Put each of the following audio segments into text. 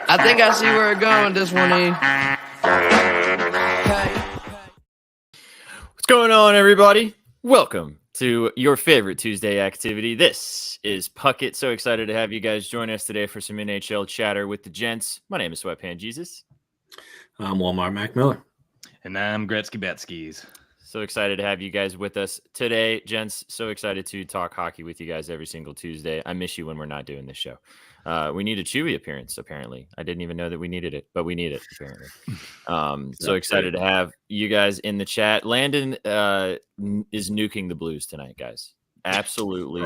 I think I see where it's going, this one, E. What's going on, everybody? Welcome to your favorite Tuesday activity. This is Puckett. So excited to have you guys join us today for some NHL chatter with the gents. My name is Sweatpant Jesus. I'm Walmart Mac Miller. And I'm Betzky. So excited to have you guys with us today, gents. So excited to talk hockey with you guys every single Tuesday. I miss you when we're not doing this show. We need a Chewy appearance, apparently. I didn't even know that we needed it, but we need it, apparently. So excited to have you guys in the chat. Landon is nuking the Blues tonight, guys. Absolutely.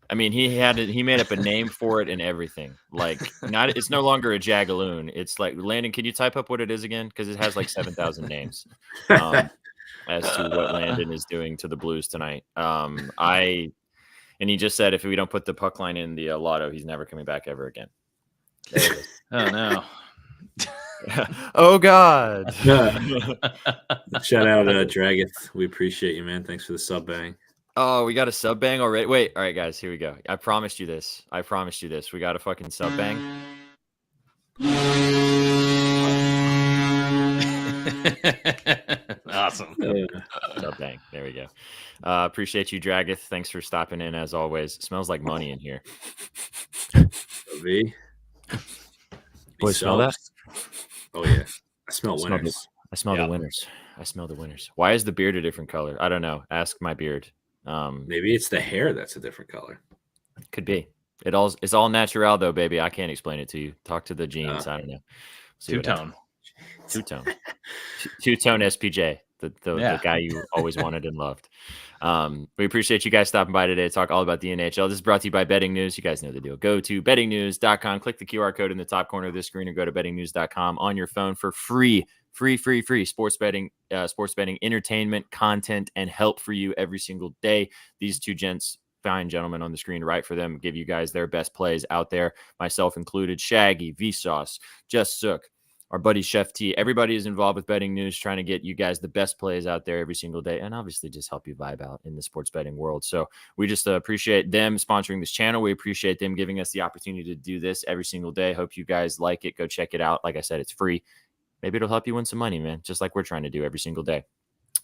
I mean, he made up a name for it and everything. Like, it's no longer a Jagaloon. It's like, Landon, can you type up what it is again? Because it has like 7,000 names as to what Landon is doing to the Blues tonight. And he just said if we don't put the puck line in the lotto, he's never coming back ever again. Oh, no. Oh, God. Shout out Dragath. We appreciate you, man. Thanks for the sub bang. Oh, we got a sub bang already. Wait. All right, guys, here we go. I promised you this. We got a fucking sub bang. Awesome. Sub bang. There we go. Appreciate you, Dragath. Thanks for stopping in as always. It smells like money in here. Boys, smell that? Oh yeah, I smell winners. I smell the winners. I smell the winners. Why is the beard a different color? I don't know. Ask my beard. Maybe it's the hair that's a different color. Could be. It's all natural though, baby. I can't explain it to you. Talk to the genes. I don't know. Two-tone. Two-tone. Two-tone SPJ, the guy you always wanted and loved. We appreciate you guys stopping by today to talk all about the NHL. This is brought to you by Betting News. You guys know the deal. Go to bettingnews.com, click the QR code in the top corner of this screen, or go to bettingnews.com on your phone for free sports betting entertainment content and help for you every single day. These two fine gentlemen on the screen, right for them, give you guys their best plays out there, myself included. Shaggy, Vsauce, Just Sook, our buddy Chef T. Everybody is involved with Betting News, trying to get you guys the best plays out there every single day, and obviously just help you vibe out in the sports betting world. So we just appreciate them sponsoring this channel. We appreciate them giving us the opportunity to do this every single day. Hope you guys like it. Go check it out. Like I said, it's free. Maybe it'll help you win some money, man, just like we're trying to do every single day.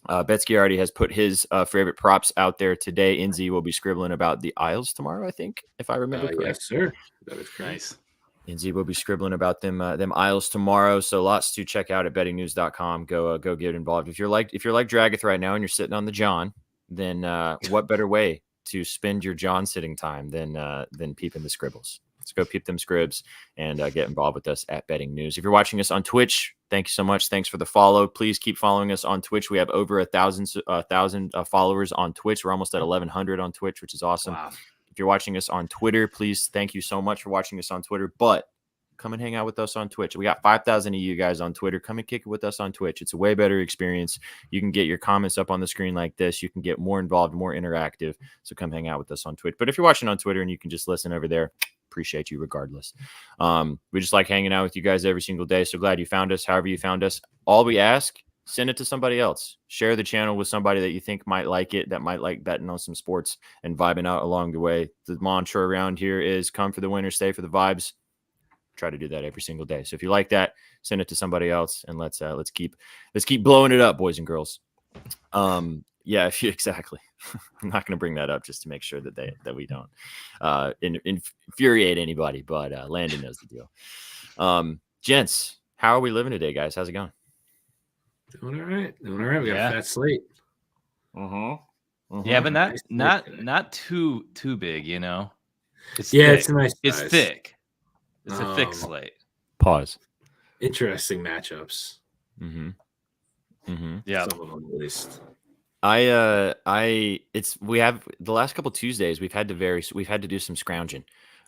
Betzky already has put his favorite props out there today. Inzi will be scribbling about the Isles tomorrow, I think, if I remember correctly. Yes, sir. That is nice. Inzi will be scribbling about them Isles tomorrow. So lots to check out at bettingnews.com. Go get involved. If you're like Dragath right now and you're sitting on the John, then what better way to spend your John sitting time than peeping the scribbles? Let's go peep them scribs and get involved with us at Betting News. If you're watching us on Twitch, thank you so much. Thanks for the follow. Please keep following us on Twitch. We have over 1,000 followers on Twitch. We're almost at 1,100 on Twitch, which is awesome. Wow. If you're watching us on Twitter, please, thank you so much for watching us on Twitter. But come and hang out with us on Twitch. We got 5,000 of you guys on Twitter. Come and kick it with us on Twitch. It's a way better experience. You can get your comments up on the screen like this. You can get more involved, more interactive. So come hang out with us on Twitch. But if you're watching on Twitter and you can just listen over there, appreciate you regardless. We just like hanging out with you guys every single day. So glad you found us. However you found us, all we ask, send it to somebody else. Share the channel with somebody that you think might like it, that might like betting on some sports and vibing out along the way. The mantra around here is come for the winner, stay for the vibes. Try to do that every single day. So if you like that, send it to somebody else, and let's keep blowing it up, boys and girls. Yeah, exactly. I'm not going to bring that up just to make sure that we don't infuriate anybody, but Landon knows the deal. Gents, how are we living today, guys? How's it going? Doing all right. We got a fat slate. Yeah, but not too big, you know. It's a nice size. It's thick. It's a thick slate. Pause. Interesting matchups. Yeah. Some of them at least. We have the last couple Tuesdays we've had to do some scrounging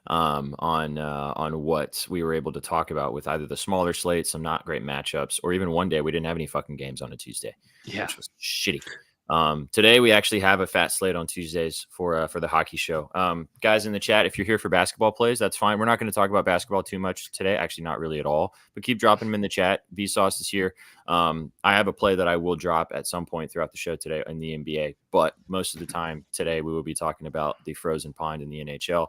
on what we were able to talk about with either the smaller slates, some not great matchups, or even one day we didn't have any fucking games on a Tuesday. Yeah, which was shitty. Today we actually have a fat slate on Tuesdays for the hockey show. Guys in the chat, if you're here for basketball plays, that's fine. We're not going to talk about basketball too much today. Actually, not really at all, but keep dropping them in the chat. Vsauce is here. I have a play that I will drop at some point throughout the show today in the NBA, but most of the time today we will be talking about the frozen pond in the NHL.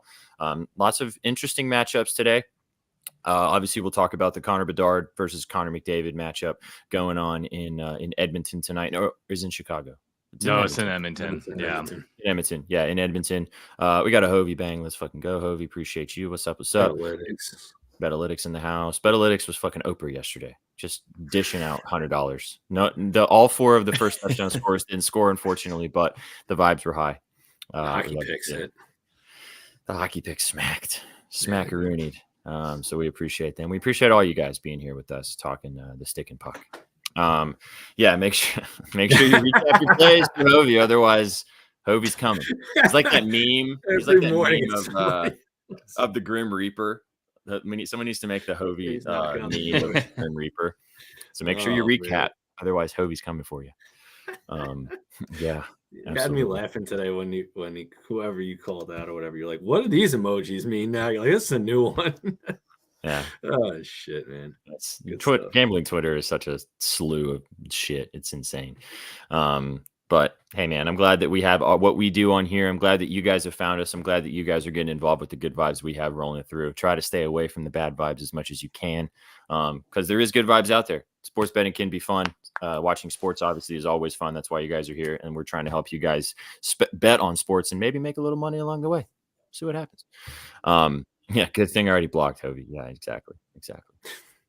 Lots of interesting matchups today. Obviously, we'll talk about the Connor Bedard versus Connor McDavid matchup going on in Edmonton tonight. No, it's in Chicago. It's in Edmonton. In Edmonton. Yeah, in Edmonton. We got a Hovey bang. Let's fucking go, Hovey. Appreciate you. What's up? Betalytics in the house. Betalytics was fucking Oprah yesterday. Just dishing out $100. No, all four of the first touchdown scorers didn't score, unfortunately, but the vibes were high. Hockey picks it. The hockey pick smackaroonied. So we appreciate them. We appreciate all you guys being here with us, talking the stick and puck. Make sure you recap your plays for Hovey, otherwise Hovey's coming. It's like that meme. It's like that meme of the Grim Reaper. Someone needs to make the Hovey meme of the Grim Reaper. So make sure you recap, man. Otherwise Hovey's coming for you. Yeah. You had me laughing today when whoever you called out or whatever, you're like, what do these emojis mean now? You're like, this is a new one. Yeah. Oh shit, man. That's gambling Twitter is such a slew of shit. It's insane. But hey, man, I'm glad that we have what we do on here. I'm glad that you guys have found us. I'm glad that you guys are getting involved with the good vibes we have rolling through. Try to stay away from the bad vibes as much as you can, because there is good vibes out there. Sports betting can be fun. Watching sports obviously is always fun. That's why you guys are here, and we're trying to help you guys bet on sports and maybe make a little money along the way. See what happens. Yeah, good thing I already blocked Hovey. Yeah, exactly.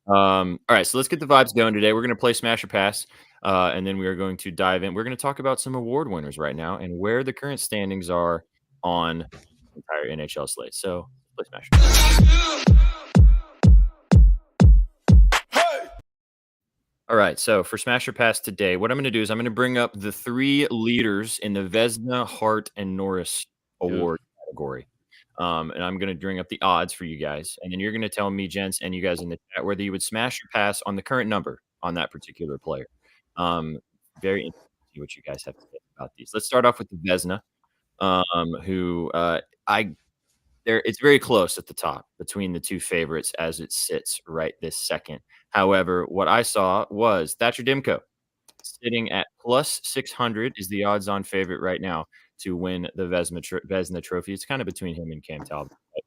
All right, so let's get the vibes going today. We're going to play Smash or Pass, and then we are going to dive in. We're going to talk about some award winners right now and where the current standings are on the entire NHL slate. So let's play Smash or Pass. All right. So for Smash or Pass today, what I'm going to do is I'm going to bring up the 3 leaders in the Vezina, Hart, and Norris award category. And I'm going to bring up the odds for you guys. And then you're going to tell me, gents, and you guys in the chat, whether you would smash or pass on the current number on that particular player. Very interesting to see what you guys have to say about these. Let's start off with the Vezina, who it's very close at the top between the 2 favorites as it sits right this second. However, what I saw was Thatcher Demko sitting at plus 600 is the odds-on favorite right now to win the Vezina Trophy. It's kind of between him and Cam Talbot. But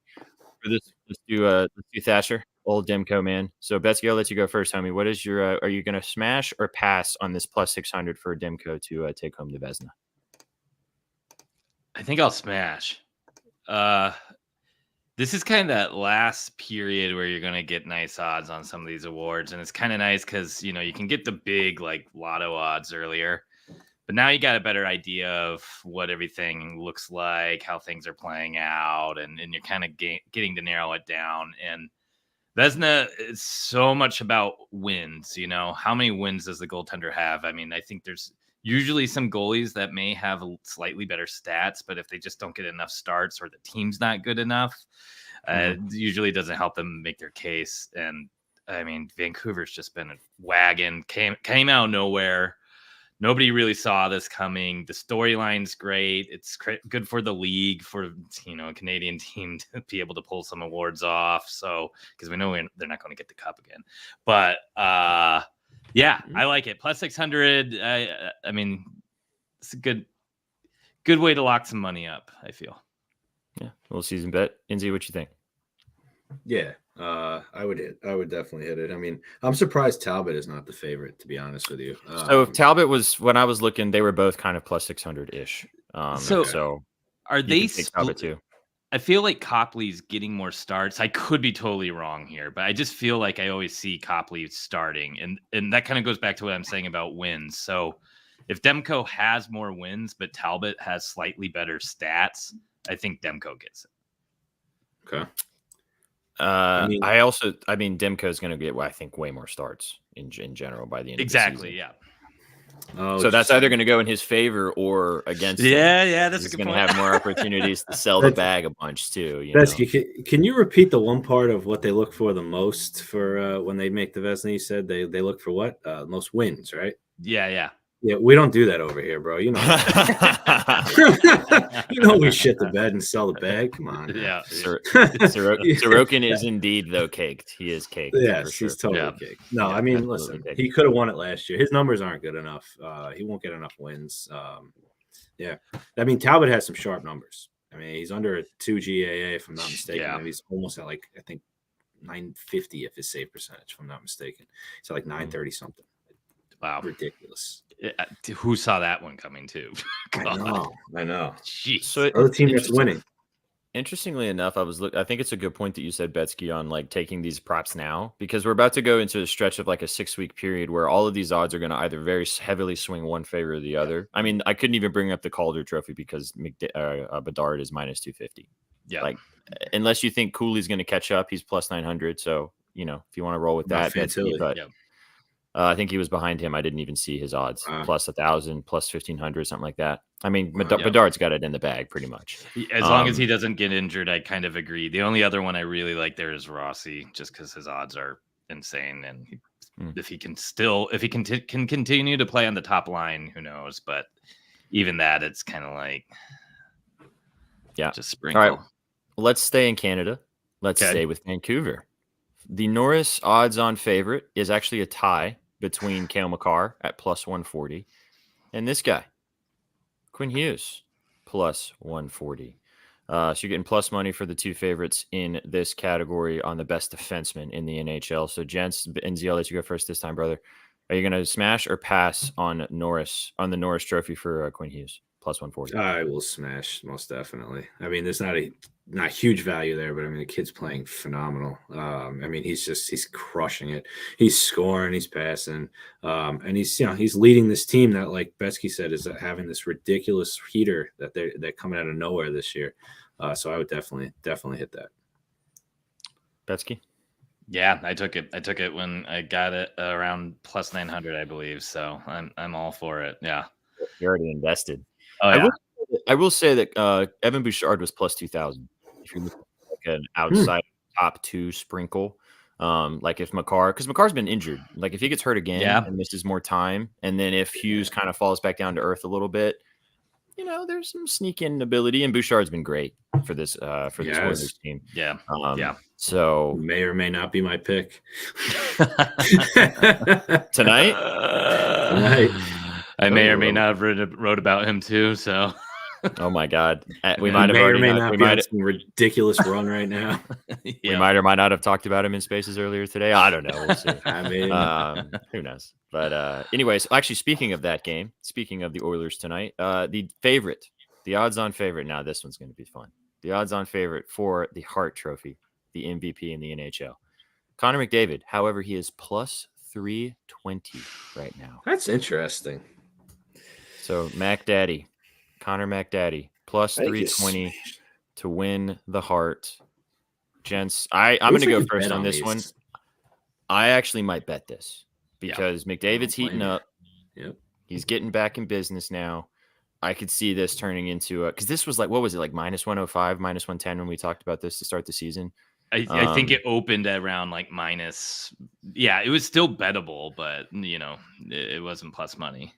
for this, let's do Thatcher, old Demko man. So Betzky, I'll let you go first, homie. What is your? Are you going to smash or pass on this plus 600 for Demko to take home the Vezina? I think I'll smash. This is kind of that last period where you're going to get nice odds on some of these awards. And it's kind of nice because, you can get the big like lotto odds earlier. But now you got a better idea of what everything looks like, how things are playing out. And you're kind of getting to narrow it down. And Vezina is so much about wins. How many wins does the goaltender have? I mean, I think there's usually some goalies that may have slightly better stats, but if they just don't get enough starts or the team's not good enough, it usually doesn't help them make their case. And I mean, Vancouver's just been a wagon, came out of nowhere. Nobody really saw this coming. The storyline's great. It's good for the league, for a Canadian team to be able to pull some awards off. So because we know they're not going to get the cup again, but yeah, I like it. Plus 600. I mean, it's a good way to lock some money up, I feel. Yeah, little season bet. Inzi, what you think? Yeah, I would definitely hit it. I mean, I'm surprised Talbot is not the favorite, to be honest with you. So if Talbot was, when I was looking, they were both kind of plus 600-ish. So are they Talbot too? I feel like Copley's getting more starts. I could be totally wrong here, but I just feel like I always see Copley starting. And that kind of goes back to what I'm saying about wins. So if Demko has more wins, but Talbot has slightly better stats, I think Demko gets it. Okay. I mean, Demko is going to get, I think, way more starts in general by the end of the season. Exactly, yeah. Oh, so that's either going to go in his favor or against him. Yeah, that's He's a good going point. to have more opportunities to sell the bag a bunch too. Betzky, can you repeat the one part of what they look for the most for when they make the Vezina? You said they look for what? Most wins, right? Yeah. Yeah, we don't do that over here, bro. You know we shit the bed and sell the bag. Come on. Yeah. Sorokin is indeed, though, caked. He is caked. Yes, sure. he's totally caked. No, Yeah, I mean, listen, he could have won it last year. His numbers aren't good enough. He won't get enough wins. Yeah. I mean, Talbot has some sharp numbers. I mean, he's under a 2 GAA, if I'm not mistaken. Yeah. And he's almost at I think 950 if his save percentage, if I'm not mistaken. He's at 930 something. Wow. Ridiculous. Who saw that one coming too? I know. Jeez. So other team that's winning. Interestingly enough, I think it's a good point that you said, Betzky, on taking these props now, because we're about to go into a stretch of a 6-week period where all of these odds are going to either very heavily swing one favor or the other. I mean, I couldn't even bring up the Calder Trophy because Bedard is minus 250. Yeah. Unless you think Cooley's going to catch up, he's plus 900. So, if you want to roll with that, Betzky, but I think he was behind him. I didn't even see his odds. Plus 1,000, plus 1,500, something like that. I mean, Bedard's got it in the bag pretty much. As long as he doesn't get injured, I kind of agree. The only other one I really like there is Rossi, just because his odds are insane. And if he can can continue to play on the top line, who knows? But even that, it's kind of just sprinkle. All right, let's stay in Canada. Let's stay with Vancouver. The Norris odds-on favorite is actually a tie between Cale Makar at plus 140 and this guy, Quinn Hughes, plus 140. So you're getting plus money for the 2 favorites in this category on the best defenseman in the NHL. So, gents, Enzi, I'll let you go first this time, brother. Are you going to smash or pass on the Norris Trophy for Quinn Hughes? Plus 140. I will smash, most definitely. I mean, there's not huge value there, but I mean, the kid's playing phenomenal. I mean, he's crushing it. He's scoring, he's passing, and he's leading this team that, like Betzky said, is having this ridiculous heater that they're coming out of nowhere this year. So I would definitely hit that. Betzky? Yeah, I took it when I got it around plus 900, I believe. So I'm all for it. Yeah. You already invested. Oh I yeah. will say that Evan Bouchard was plus 2,000. If you're looking at like an outside top 2 sprinkle, like if because McCarr's been injured, like if he gets hurt again Yeah. and misses more time, and then if Hughes kind of falls back down to earth a little bit, there's some sneak-in ability, and Bouchard's been great for this Oilers team. Yeah. So may or may not be my pick tonight. I may or may not have wrote about him too. So, oh my God, we might have already not be on some ridiculous run right now. We might or might not have talked about him in Spaces earlier today. I don't know. We'll see. I mean, who knows? But anyways, actually, speaking of that game, speaking of the Oilers tonight, the odds-on favorite. Now this one's going to be fun. The odds-on favorite for the Hart Trophy, the MVP in the NHL, Connor McDavid. However, he is plus 320 right now. That's interesting. So Connor McDaddy, plus 320 to win the Hart. Gents, I'm going to go first on this one. I actually might bet this because McDavid's heating up. Yep. He's getting back in business now. I could see this turning into because this was like, what was it, like minus 105, minus 110 when we talked about this to start the season? I think it opened at around like minus. Yeah, it was still bettable, but it wasn't plus money.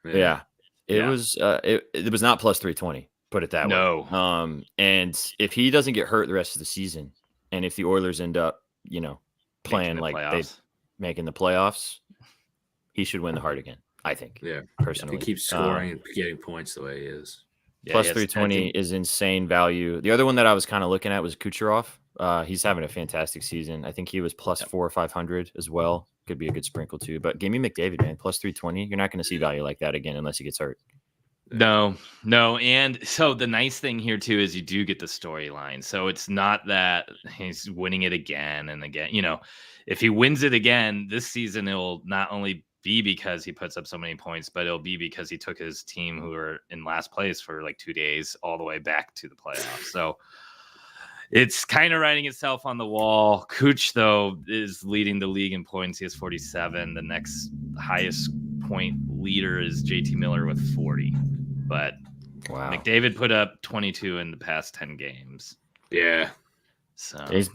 Yeah. It was it was not plus 320, put it that way. No. And if he doesn't get hurt the rest of the season, and if the Oilers end up, playing like they making the playoffs, he should win the Hart again, I think. Yeah. Personally. If he keeps scoring and getting points the way he is. Yeah, plus 320 is insane value. The other one that I was kind of looking at was Kucherov. He's having a fantastic season. I think he was plus 400 or 500 as well. Could be a good sprinkle too. But give me McDavid, man. Plus 320. You're not going to see value like that again unless he gets hurt. No. And so the nice thing here too is you do get the storyline. So it's not that he's winning it again and again. If he wins it again this season, it'll not only be because he puts up so many points, but it'll be because he took his team who were in last place for like 2 days all the way back to the playoffs. So it's kind of writing itself on the wall. Cooch, though, is leading the league in points. He has 47. The next highest point leader is JT Miller with 40. But wow, McDavid put up 22 in the past 10 games. Yeah. So he's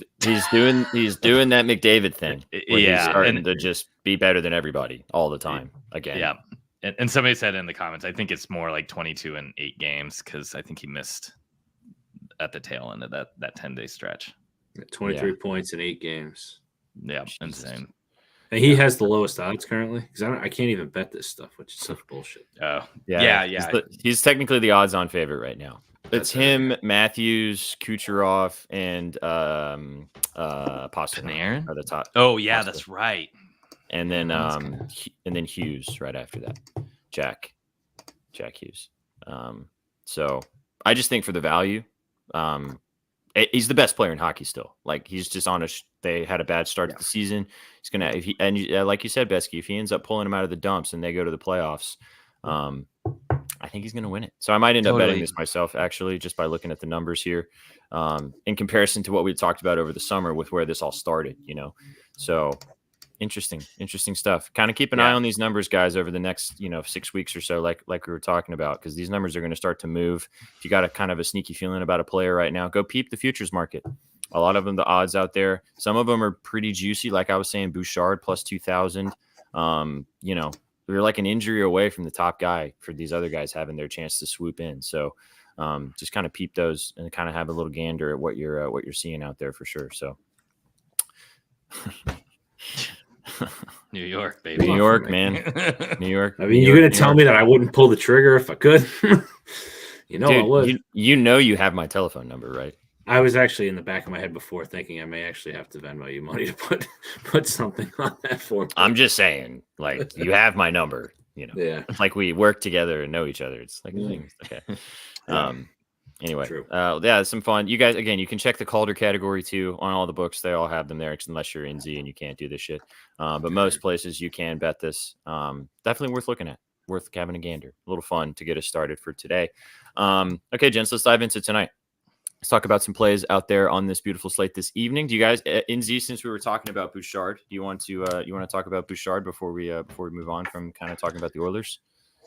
doing that McDavid thing. Yeah, he's starting to just be better than everybody all the time again. Yeah, and somebody said in the comments, I think it's more like 22 in 8 games because I think he missed at the tail end of that 10-day stretch. 23 points in 8 games. Yeah, insane. And he has the lowest odds currently because I can't even bet this stuff, which is such bullshit. Oh, yeah. He's technically the odds-on favorite right now. It's him, Matthews, Kucherov, and Pasternak are the top. Oh yeah, that's right. And then Hughes right after that, Jack Hughes. So I just think for the value, he's the best player in hockey still. Like he's just on they had a bad start to the season. He's gonna like you said, Betzky, if he ends up pulling him out of the dumps and they go to the playoffs, I think he's going to win it. So I might end up betting this myself, actually, just by looking at the numbers here, in comparison to what we talked about over the summer with where this all started, So interesting stuff. Kind of keep an eye on these numbers, guys, over the next, 6 weeks or so, like we were talking about, because these numbers are going to start to move. If you got a kind of a sneaky feeling about a player right now, go peep the futures market. A lot of them, the odds out there, some of them are pretty juicy. Like I was saying, Bouchard plus 2,000, we're like an injury away from the top guy for these other guys having their chance to swoop in. So just kind of peep those and kind of have a little gander at what you're seeing out there for sure. So New York, baby. New York, man. New York. I mean, you're going to tell me that I wouldn't pull the trigger if I could? Dude, I would. You have my telephone number, right? I was actually in the back of my head before thinking I may actually have to Venmo you money to put something on that for me. I'm just saying, like, you have my number, Yeah. Like we work together and know each other. It's like okay. Anyway, it's some fun. You guys, again, you can check the Calder category too on all the books. They all have them there, unless you're in Z and you can't do this shit. But most places you can bet this. Definitely worth looking at. Worth having a gander. A little fun to get us started for today. Okay, gents, let's dive into tonight. Let's talk about some plays out there on this beautiful slate this evening. Do you guys, Inzi, since we were talking about Bouchard, do you want to talk about Bouchard before we move on from kind of talking about the Oilers?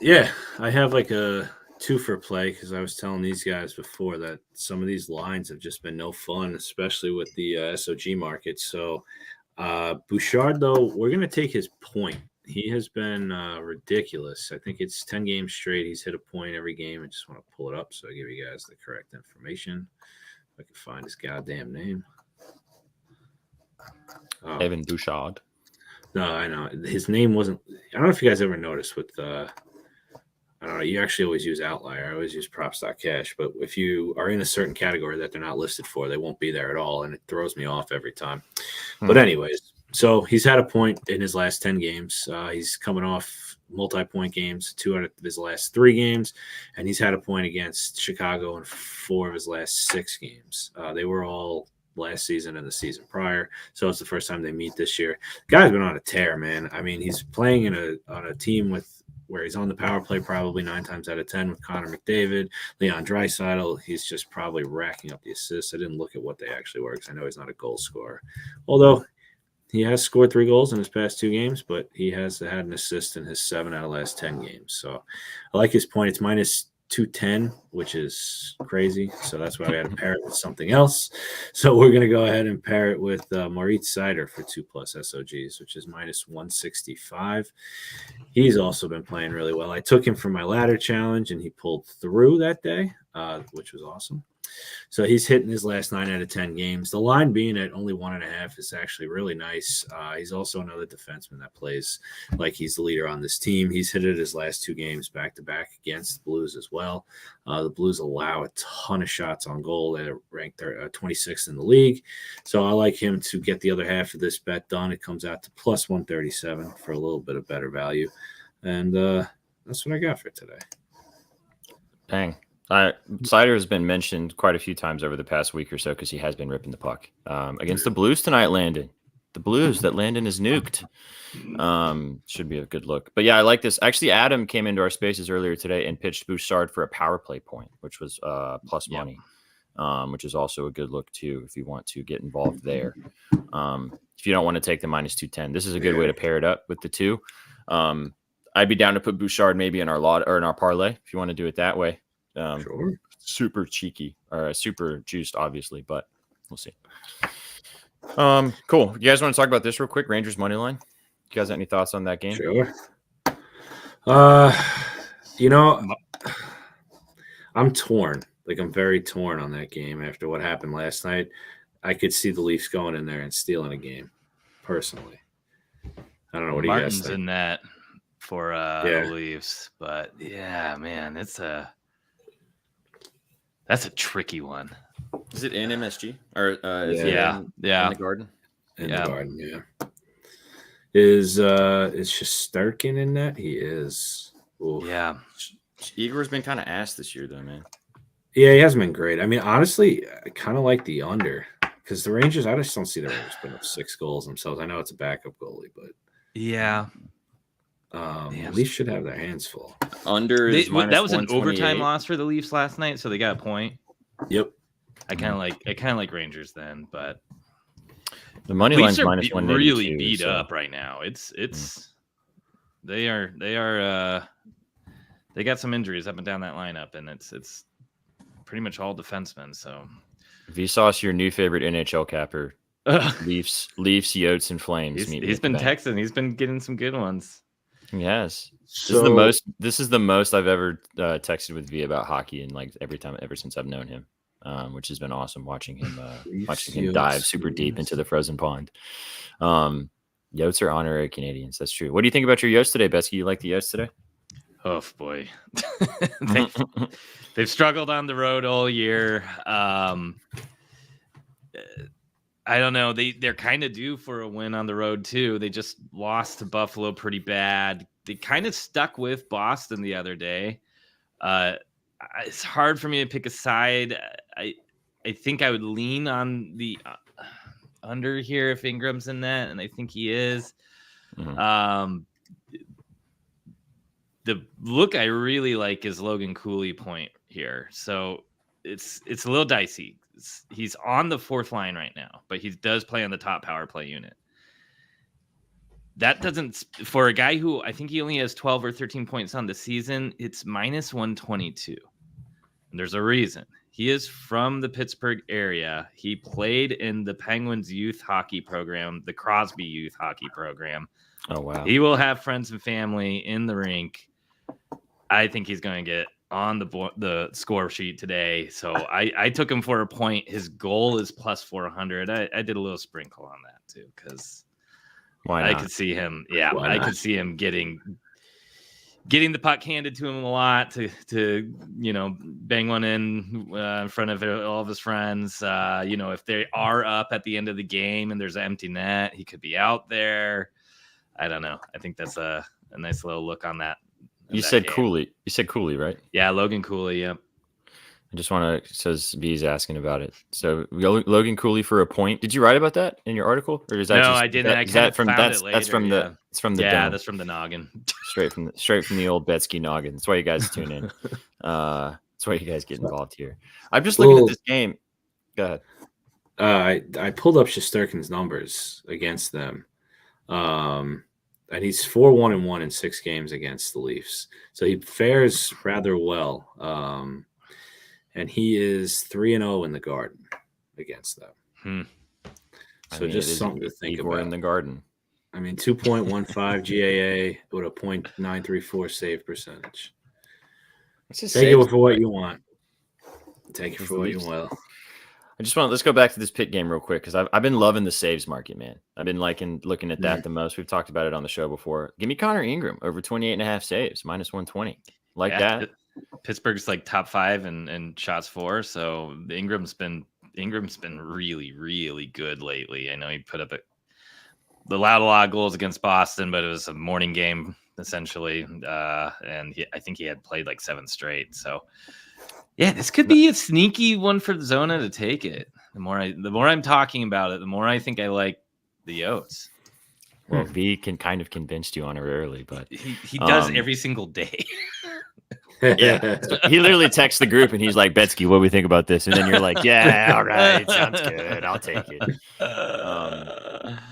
Yeah, I have like a 2 for play because I was telling these guys before that some of these lines have just been no fun, especially with the SOG market. So Bouchard, though, we're going to take his point. He has been ridiculous. I think it's 10 games straight. He's hit a point every game. I just want to pull it up so I give you guys the correct information. If I can find his goddamn name. Oh. Evan Bouchard. No, I know. His name wasn't – I don't know if you guys ever noticed with I don't know. You actually always use Outlier. I always use props.cash. But if you are in a certain category that they're not listed for, they won't be there at all, and it throws me off every time. But anyways, so he's had a point in his last 10 games. He's coming off multi-point games, 2 out of his last 3 games, and he's had a point against Chicago in 4 of his last 6 games. They were all last season and the season prior, so it's the first time they meet this year. The guy's been on a tear, man. I mean, he's playing on a team where he's on the power play probably 9 times out of 10 with Connor McDavid, Leon Draisaitl. He's just probably racking up the assists. I didn't look at what they actually were because I know he's not a goal scorer. Although he has scored 3 goals in his past 2 games, but he has had an assist in his 7 out of the last 10 games. So I like his point. It's minus 210, which is crazy. So that's why we had to pair it with something else. So we're going to go ahead and pair it with Moritz Seider for 2+ SOGs, which is minus 165. He's also been playing really well. I took him for my ladder challenge, and he pulled through that day, which was awesome. So he's hitting his last 9 out of 10 games. The line being at only 1.5 is actually really nice. He's also another defenseman that plays like he's the leader on this team. He's hit it his last 2 games back-to-back against the Blues as well. The Blues allow a ton of shots on goal. They're ranked 26th in the league. So I like him to get the other half of this bet done. It comes out to plus 137 for a little bit of better value. And that's what I got for today. Dang. Seider has been mentioned quite a few times over the past week or so because he has been ripping the puck. Against the Blues tonight, Landon. The Blues that Landon is nuked. Should be a good look. But yeah, I like this. Actually, Adam came into our spaces earlier today and pitched Bouchard for a power play point, which was plus money, which is also a good look too if you want to get involved there. If you don't want to take the minus 210, this is a good way to pair it up with the 2. I'd be down to put Bouchard maybe in our lot or in our parlay if you want to do it that way. Sure. Super cheeky or super juiced, obviously, but we'll see. Cool. You guys want to talk about this real quick? Rangers money line. You guys have any thoughts on that game? Sure. I'm torn. Like, I'm very torn on that game after what happened last night. I could see the Leafs going in there and stealing a game, personally. I don't know. What do you guys think? In that for the Leafs, but yeah, man, that's a tricky one. Is it in MSG or is it in the Garden? In the Garden, yeah. Is Shesterkin in that? He is. Oof. Yeah. Igor's been kind of ass this year, though, man. Yeah, he hasn't been great. I mean, honestly, I kind of like the under because the Rangers. I just don't see the Rangers putting up 6 goals themselves. I know it's a backup goalie, but yeah. Leafs should have their hands full. Under that was an overtime loss for the Leafs last night, so they got a point. Yep. I kind of like Rangers then, but the money line's minus 182. Really beat up right now. They got some injuries up and down that lineup, and it's pretty much all defensemen. So Vsauce, your new favorite NHL capper. Leafs, Yotes, and Flames. He's been texting. He's been getting some good ones. Yes. This is the most I've ever texted with V about hockey, and like ever since I've known him, which has been awesome watching him dive super deep into the frozen pond. Yotes are honorary Canadians. That's true. What do you think about your Yotes today, Betzky? You like the Yotes today? Oh boy, they've struggled on the road all year. I don't know. They're kind of due for a win on the road too. They just lost to Buffalo pretty bad. They kind of stuck with Boston the other day. It's hard for me to pick a side. I think I would lean on the under here if Ingram's in that, and I think he is. Mm-hmm. The look I really like is Logan Cooley point here. So it's a little dicey. he's on the fourth line right now, but he does play on the top power play unit. That doesn't, for a guy who I think he only has 12 or 13 points on the season, it's minus 122. And there's a reason. He is from the Pittsburgh area. He played in the Penguins youth hockey program, the Crosby youth hockey program. Oh, wow. He will have friends and family in the rink. I think he's going to get on the score sheet today. So I took him for a point. His goal is plus 400. I did a little sprinkle on that too, because I could see him. Yeah, I could see him getting the puck handed to him a lot to bang one in front of all of his friends. If they are up at the end of the game and there's an empty net, he could be out there. I don't know. I think that's a nice little look on that. You said Cooley. You said Cooley, right? Yeah, Logan Cooley. Yep. I just want to, says B's asking about it. So Logan Cooley for a point. Did you write about that in your article, or is that? No, I didn't. That's from the dome. That's from the noggin. straight from the old Betzky noggin. That's why you guys tune in. That's why you guys get involved here. I'm just looking at this game. Go ahead. I pulled up Shesterkin's numbers against them, and he's 4-1-1 in 6 games against the Leafs. So he fares rather well. And he is 3-0 in the Garden against them. So just something to think about. In the Garden. I mean, 2.15 GAA with a .934 save percentage. Take it for what you want. Take it for what you will. Let's go back to this Pitt game real quick, because I've been loving the saves market, man. I've been looking at that the most. We've talked about it on the show before. Give me Connor Ingram over 28.5 saves, minus 120. That. Pittsburgh's like top 5 and shots for. So Ingram's been really, really good lately. I know he put up allowed a lot of goals against Boston, but it was a morning game essentially. And I think he had played like 7 straight. So yeah, this could be a sneaky one for the Zona to take it. The more I'm talking about it, the more I think I like the Yotes. Well, V can kind of convinced you on it early, but he does every single day. Yeah, he literally texts the group and he's like, Betzky, what do we think about this? And then you're like, yeah, all right, sounds good, I'll take it.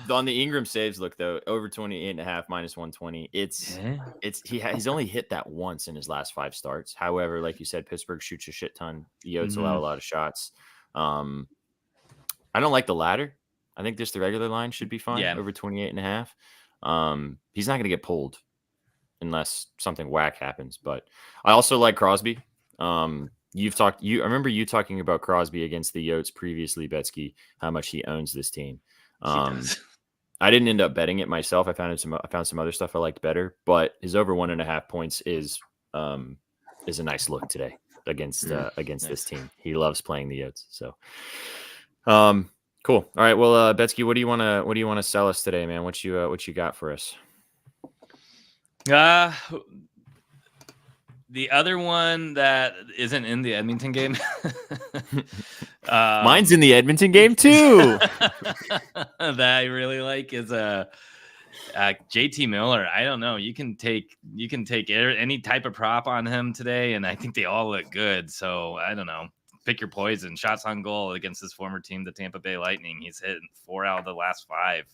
On the Ingram saves, look though, over 28.5 minus 120. He's only hit that once in his last 5 starts. However, like you said, Pittsburgh shoots a shit ton. The Yotes allow a lot of shots. I don't like the ladder. I think just the regular line should be fine. Over 28.5. He's not going to get pulled unless something whack happens. But I also like Crosby. I remember you talking about Crosby against the Yotes previously, Betzky, how much he owns this team. I didn't end up betting it myself. I found some other stuff I liked better, but his over 1.5 points is a nice look today against this team. He loves playing the Yotes. So cool. All right. Well, Betzky, what do you want to sell us today, man? What you got for us? The other one that isn't in the Edmonton game. Mine's in the Edmonton game too. That I really like is JT Miller. I don't know. You can take any type of prop on him today, and I think they all look good. So I don't know. Pick your poison. Shots on goal against his former team, the Tampa Bay Lightning. He's hit 4 out of the last 5.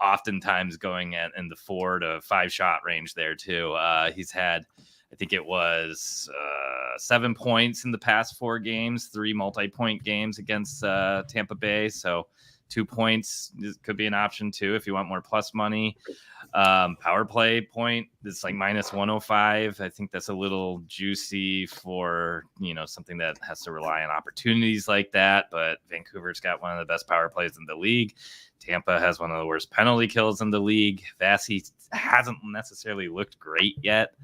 Oftentimes going in the 4 to 5 shot range there too. He's had, I think it was 7 points in the past 4 games, 3 multi-point games against Tampa Bay. So 2 points could be an option too if you want more plus money. Power play point, it's like minus 105. I think that's a little juicy for something that has to rely on opportunities like that. But Vancouver's got one of the best power plays in the league. Tampa has one of the worst penalty kills in the league. Vasi hasn't necessarily looked great yet.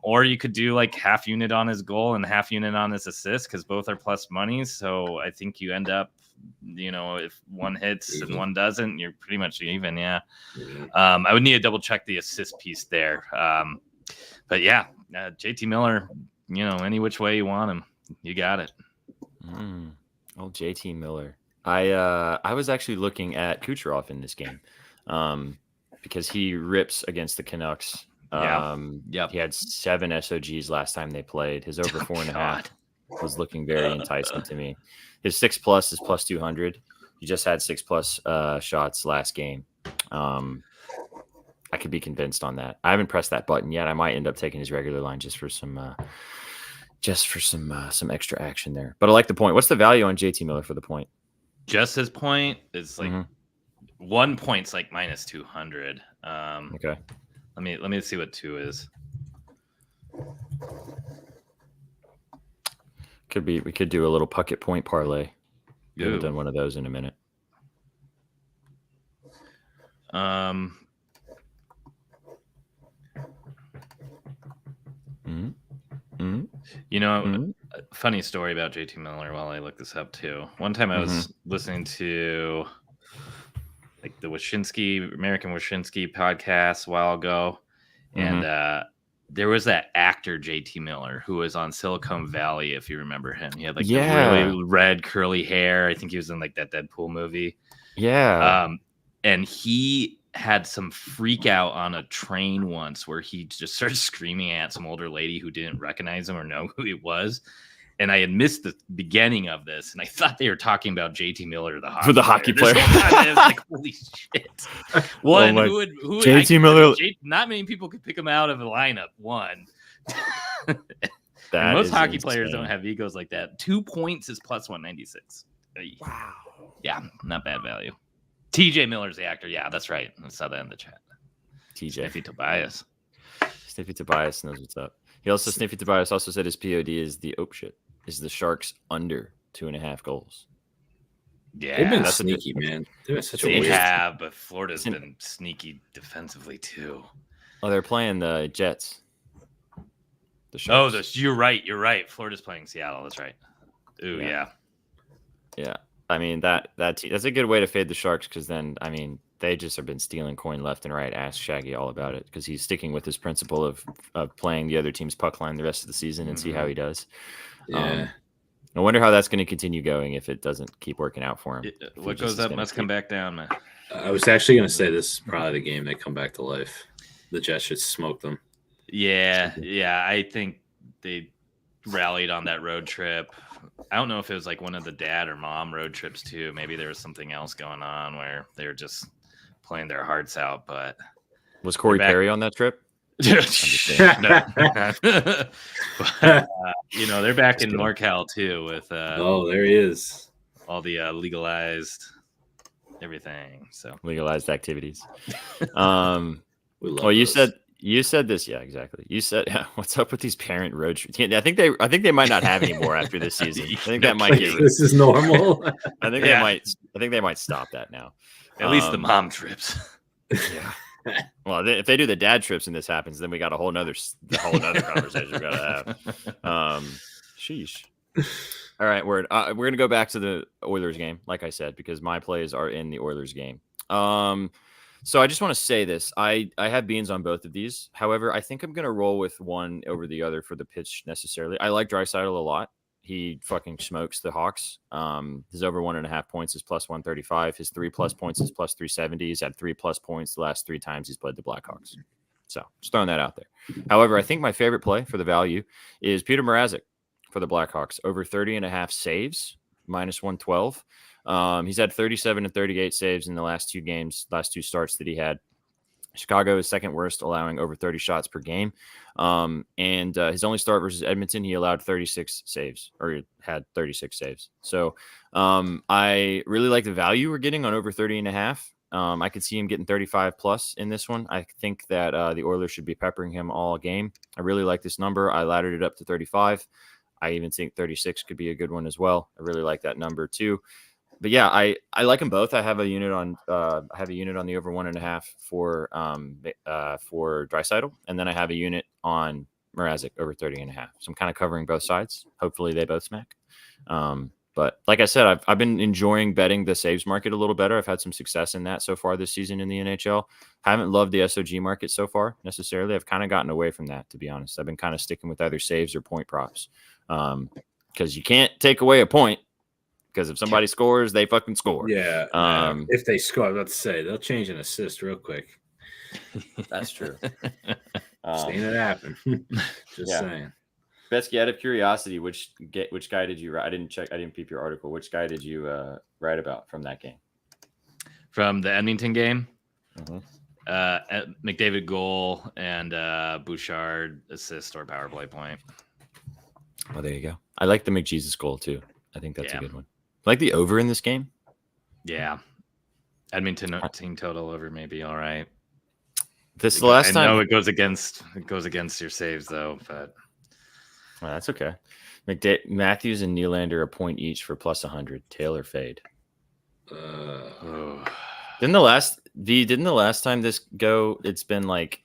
Or you could do like half unit on his goal and half unit on his assist, because both are plus money. So I think you end up, if one hits and one doesn't, you're pretty much even. Yeah. I would need to double check the assist piece there. But yeah, JT Miller, any which way you want him, you got it. Old JT Miller. I was actually looking at Kucherov in this game because he rips against the Canucks. He had 7 SOGs last time they played. His over 4.5. was looking very enticing to me. His 6+ is plus 200. He just had 6+ shots last game. I could be convinced on that. I haven't pressed that button yet. I might end up taking his regular line just for some extra action there. But I like the point. What's the value on JT Miller for the point? Just his point is like 1 point's like minus 200. Okay. Let me see what 2 is. We could do a little pucket point parlay. We haven't Ooh. done one of those in a minute. You know, funny story about JT Miller while I look this up too. One time I was listening to like the American Wyshynski podcast a while ago, and there was that actor JT Miller who was on Silicon Valley, if you remember him. He had like the really red curly hair. I think he was in like that Deadpool movie. Yeah. And he had some freak out on a train once where he just started screaming at some older lady who didn't recognize him or know who he was. And I had missed the beginning of this, and I thought they were talking about JT Miller, the hockey player. I was like, holy shit! One, who would JT Miller? Not many people could pick him out of a lineup. One, that most hockey players don't have egos like that. 2 points is plus 196. Wow. Yeah, not bad value. TJ Miller's the actor. Yeah, that's right. I saw that in the chat. Sniffy Tobias knows what's up. He also Sniffy Tobias also said his POD is the shit. Is the Sharks under 2.5 goals? Yeah, they've been sneaky, man. They have, but Florida's been sneaky defensively too. Oh, they're playing the Jets. The Sharks. You're right. Florida's playing Seattle. That's right. Ooh, yeah. I mean that's a good way to fade the Sharks because then they just have been stealing coin left and right. Ask Shaggy all about it because he's sticking with his principle of playing the other team's puck line the rest of the season and see how he does. Yeah. I wonder how that's going to continue going if it doesn't keep working out for him. What goes up must come back down, man. I was actually going to say this is probably the game they come back to life. The Jets should smoke them. Yeah. I think they rallied on that road trip. I don't know if it was like one of the dad or mom road trips too. Maybe there was something else going on where they were just playing their hearts out. But was Corey Perry on that trip? No. But, they're back in NorCal too with there he is. All the legalized everything. So legalized activities. You said this, yeah, exactly. You said, what's up with these parent road trips? I think they might not have any more after this season. I think that might get this is normal. I think they might stop that now. At least the mom trips. Yeah. Well, if they do the dad trips and this happens, then we got a whole nother conversation we gotta have. Sheesh. All right, word. We're gonna go back to the Oilers game, like I said, because my plays are in the Oilers game. So I just want to say this. I have beans on both of these. However, I think I'm going to roll with one over the other for the pitch necessarily. I like Draisaitl a lot. He fucking smokes the Hawks. His over 1.5 points is plus 135. His 3+ points is plus 370. He's had 3+ points the last 3 times he's played the Blackhawks. So just throwing that out there. However, I think my favorite play for the value is Peter Mrazek for the Blackhawks. Over 30.5 saves, minus 112. He's had 37 and 38 saves in the last 2 starts that he had. Chicago is second worst, allowing over 30 shots per game. And his only start versus Edmonton, he allowed 36 saves, or he had 36 saves. So I really like the value we're getting on over 30.5. I could see him getting 35+ in this one. I think that the Oilers should be peppering him all game. I really like this number. I laddered it up to 35. I even think 36 could be a good one as well. I really like that number too. But yeah, I like them both. I have a unit on the over 1.5 for Draisaitl, and then I have a unit on Mrazek over 30.5. So I'm kind of covering both sides. Hopefully they both smack. But like I said, I've been enjoying betting the saves market a little better. I've had some success in that so far this season in the NHL. Haven't loved the SOG market so far necessarily. I've kind of gotten away from that, to be honest. I've been kind of sticking with either saves or point props because you can't take away a point. Because if somebody scores, they fucking score. Yeah. If they score, let's say they'll change an assist real quick. That's true. Seen it happen. Just saying. Betzky, out of curiosity, which guy did you write? I didn't check. I didn't peep your article. Which guy did you write about from that game? From the Edmonton game, Mm-hmm. McDavid goal and Bouchard assist or power play point. Oh, there you go. I like the McJesus goal too. I think that's Yeah. a good one. I like the over in this game. Yeah, Edmonton team total over maybe all right. This the last I time. know it goes against your saves though, but Well, that's okay. Matthews and Nylander a point each for plus 100. Taylor fade. Didn't the last time this go? It's been like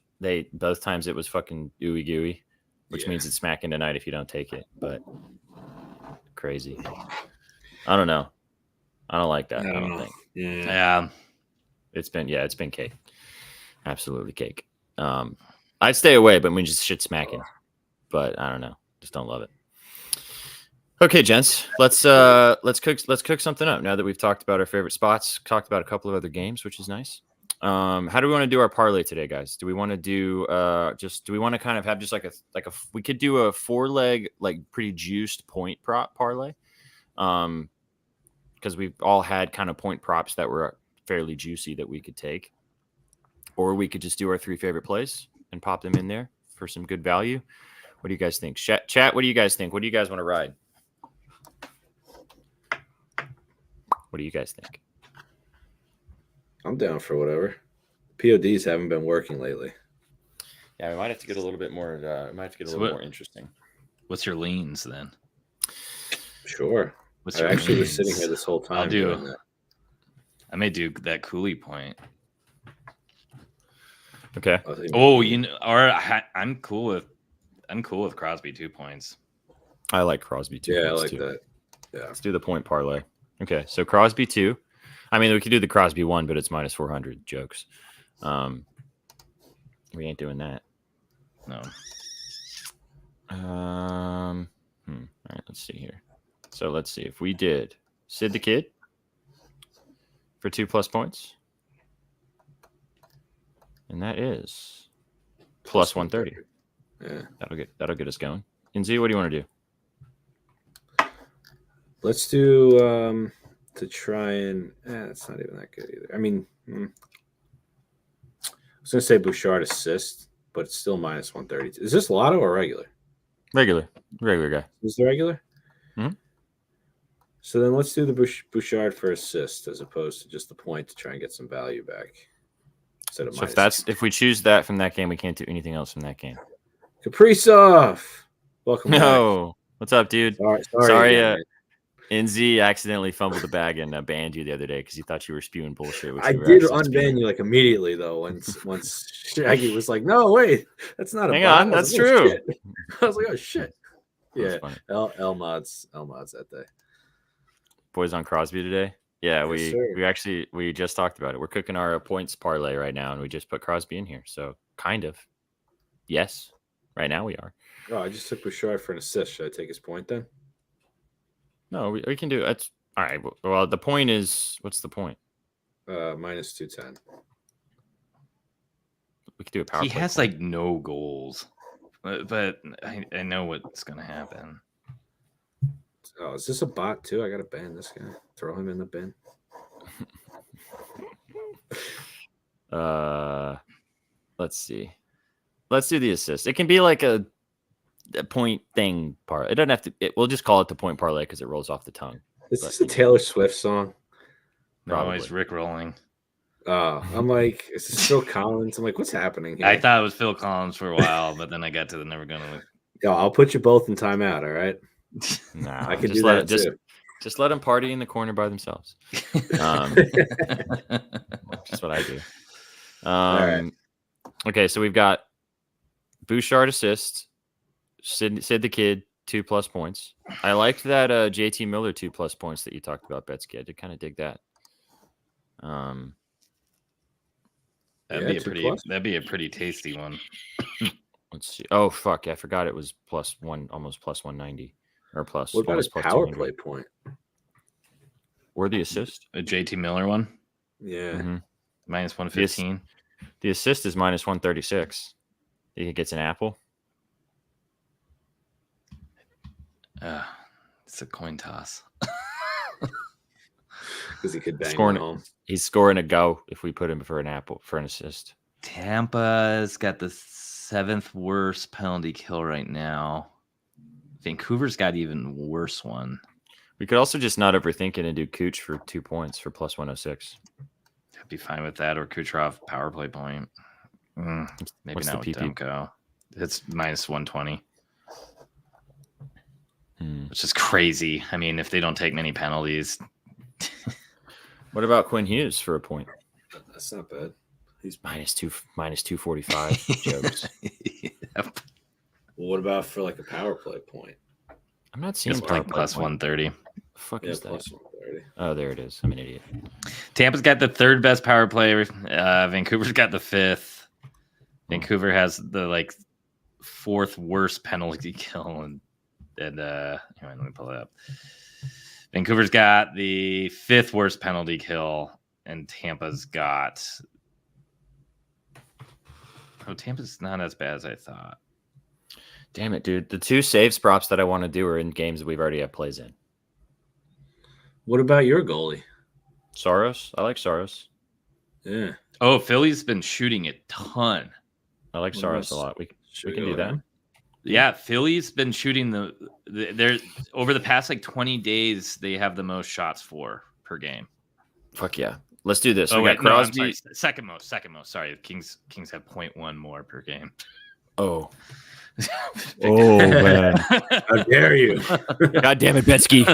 both times it was fucking ooey gooey, which means it's smacking tonight if you don't take it. But crazy. I don't know. I don't like that. I don't think. yeah. It's been cake. Absolutely cake. I'd stay away, but I mean just shit smacking. But I don't know. Just don't love it. Okay, gents, let's cook something up now that we've talked about our favorite spots, talked about a couple of other games, which is nice. How do we want to do our parlay today, guys? Do we want to do do we want to kind of have just like a we could do a 4-leg like pretty juiced point prop parlay, because we've all had kind of point props that were fairly juicy that we could take, or we could just do our 3 favorite plays and pop them in there for some good value. What do you guys think? Chat, what do you guys think? What do you guys want to ride? What do you guys think? I'm down for whatever. PODs haven't been working lately. Yeah, we might have to get a little bit more. More interesting. What's your leans then? Sure. What's I your actually was leans? sitting here this whole time. doing that. I may do that Cooley point. Okay. Oh, I'm cool with Crosby 2 points. I like Crosby too. Yeah, I like that. Yeah. Let's do the point parlay. Okay, so Crosby 2. I mean, we could do the Crosby 1, but it's minus 400. Jokes. We ain't doing that. No. All right, let's see here. So let's see if we did Sid the Kid for 2+ points, and that is plus 130. Yeah, that'll get us going. Inzi, what do you want to do? let's do to try and it's not even that good either. I mean, I was gonna say Bouchard assist, but it's still minus 130. Is this lotto or regular? Regular guy. Is the regular? Mm-hmm. So then let's do the Bouchard for assist as opposed to just the point to try and get some value back. Instead of If we choose that from that game, we can't do anything else from that game. Kaprizov, welcome No, back. What's up, dude? Sorry. Again, NZ accidentally fumbled the bag and banned you the other day because he thought you were spewing bullshit. I did unban you like immediately though. Once Shaggy was like, "No, wait, that's not a hang bot." on, that's like, "Oh, true." shit." I was like, "Oh shit." Yeah, funny. L mods that day. Boys on Crosby today. Yeah, Yes, sir. we just talked about it. We're cooking our points parlay right now, and we just put Crosby in here. So kind of, yes. Right now we are. Oh, I just took Bouchard for an assist. Should I take his point then? No, we can do it. That's all right. Well, the point is, what's the point? Minus 210. We could do a power. He play has point. like no goals, but I know what's gonna happen. Oh, is this a bot too? I gotta ban this guy. Throw him in the bin. Let's see. Let's do the assist. It can be like a point thing part. It doesn't have to. We'll just call it the point parlay because it rolls off the tongue. Is this a Taylor Swift song? No, he's Rick rolling. I'm like, is this Phil Collins? I'm like, what's happening here? I thought it was Phil Collins for a while, but then I got to the Never Gonna. Yo, I'll put you both in timeout. All right. Nah, I can just do let that it, too. just let them party in the corner by themselves. Just what I do. All right. Okay, so we've got Bouchard assist, Sid the Kid 2+ points. I liked that JT Miller 2+ points that you talked about, Betzky. I did kind of dig that. That'd be a pretty tasty one. Let's see. Oh fuck! I forgot it was +1, almost plus 190 or plus. What about his plus power 200. play point? Or the assist? A JT Miller one, Yeah. Mm-hmm. minus 115. The assist is minus 136. He gets an apple. It's a coin toss. Because he could bang Scoring one home. He's scoring a go if we put him for an assist. Tampa's got the 7th worst penalty kill right now. Vancouver's got even worse one. We could also just not overthink it and do Cooch for 2 points for plus 106. I'd be fine with that, or Kucherov power play point. Maybe What's not the with PP? Demko. It's minus 120. Which is crazy. I mean, if they don't take many penalties. What about Quinn Hughes for a point? That's not bad. He's minus 245. Jokes. Yep. Well, what about for like a power play point? I'm not seeing It's power like play plus point. 130. Fuck Yeah, is that? plus 130. Oh, there it is. I'm an idiot. Tampa's got the 3rd best power play. Vancouver's got the 5th. Vancouver has the 4th worst penalty kill, and anyway, let me pull it up. Vancouver's got the 5th worst penalty kill, and Tampa's got. Oh, Tampa's not as bad as I thought. Damn it, dude. The 2 saves props that I want to do are in games that we've already had plays in. What about your goalie? Saros. I like Saros. Yeah. Oh, Philly's been shooting a ton. I like What Saros a about- lot. We Should can go do that. him? Yeah, Philly's been shooting they're over the past 20 days, they have the most shots per game. Fuck yeah. Let's do this. Oh, We wait, got no, I'm Crosby. sorry. Second most. Sorry, the Kings have 0.1 more per game. Oh. Oh, man. How dare you? God damn it, Betzky.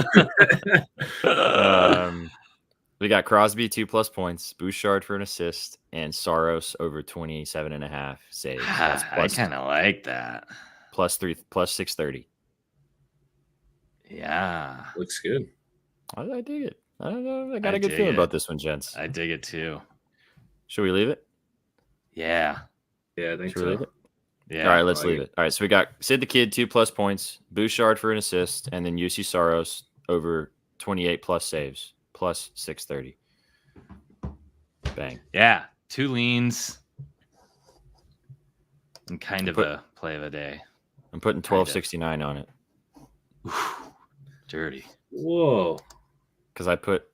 We got Crosby 2+ points, Bouchard for an assist, and Saros over 27.5 saves. That's I kind of like that. plus 630. Yeah, Looks good. I dig it. I don't know. I got I a good dig feeling it. about this one, gents. I dig it too. Should we leave it? Yeah, Yeah, I think Should we leave so. it? yeah. All right, let's like leave it. All right, so we got Sid the Kid 2+ points, Bouchard for an assist, and then UC Saros over 28+ saves, plus 630. Bang. Yeah, 2 leans and kind of a play of a day. I'm putting Kind of. 1269 on it Dirty. Whoa. because I put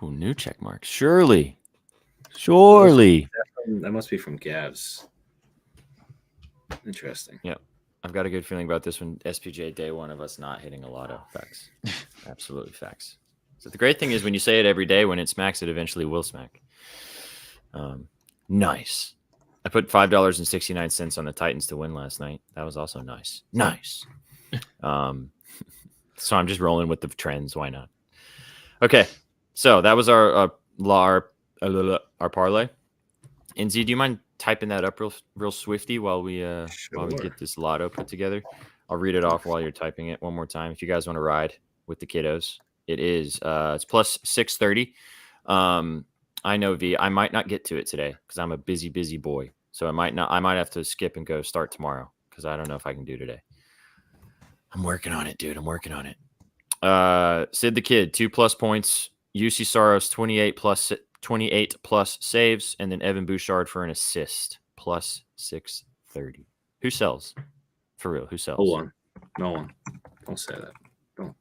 new check marks. Surely. That must be from Gavs. Interesting. I've got a good feeling about this one. SPJ day one of us not hitting a lotto. Facts. Absolutely facts. So the great thing is when you say it every day, when it smacks, it eventually will smack. Nice. I put $5.69 on the Titans to win last night. That was also nice. Nice. So I'm just rolling with the trends. Why not? Okay. So that was our parlay. And Z, do you mind typing that up real swifty while we get this lotto put together? I'll read it off while you're typing it one more time. If you guys want to ride with the kiddos, it is it's plus 630. I know V, I might not get to it today because I'm a busy boy. So I might have to skip and go start tomorrow because I don't know if I can do today. I'm working on it, dude. I'm working on it. Sid the Kid, 2+ points. UC Saros, 28 plus saves, and then Evan Bouchard for an assist, plus 630. Who sells? For real, who sells? No one. Don't say that. Don't.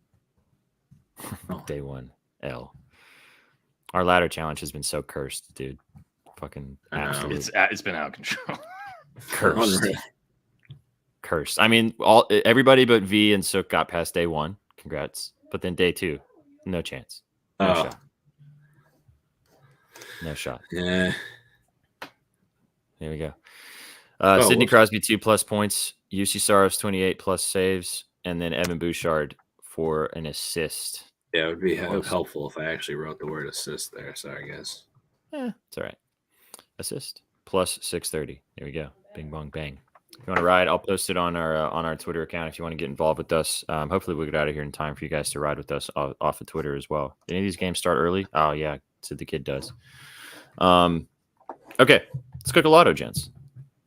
No. Day one, L. Our ladder challenge has been so cursed, dude. Fucking I know. absolutely It's been out of control. cursed. Unreal. Cursed. I mean, everybody but V and Sook got past day one. Congrats. But then day 2, no chance. No Oh, shot. No shot. yeah. Here we go. Oh, Sidney whoops. Crosby 2+ points. UC Saros 28 plus saves, and then Evan Bouchard for an assist. Yeah, it would be Close. helpful if I actually wrote the word assist there. Sorry, guys. It's all right. Assist plus 630. There we go. Bing bong bang. If you want to ride, I'll post it on our Twitter account if you want to get involved with us. Hopefully we'll get out of here in time for you guys to ride with us off of Twitter as well. Did any of these games start early? Oh yeah, so the kid does. Okay, let's cook a lotto, gents.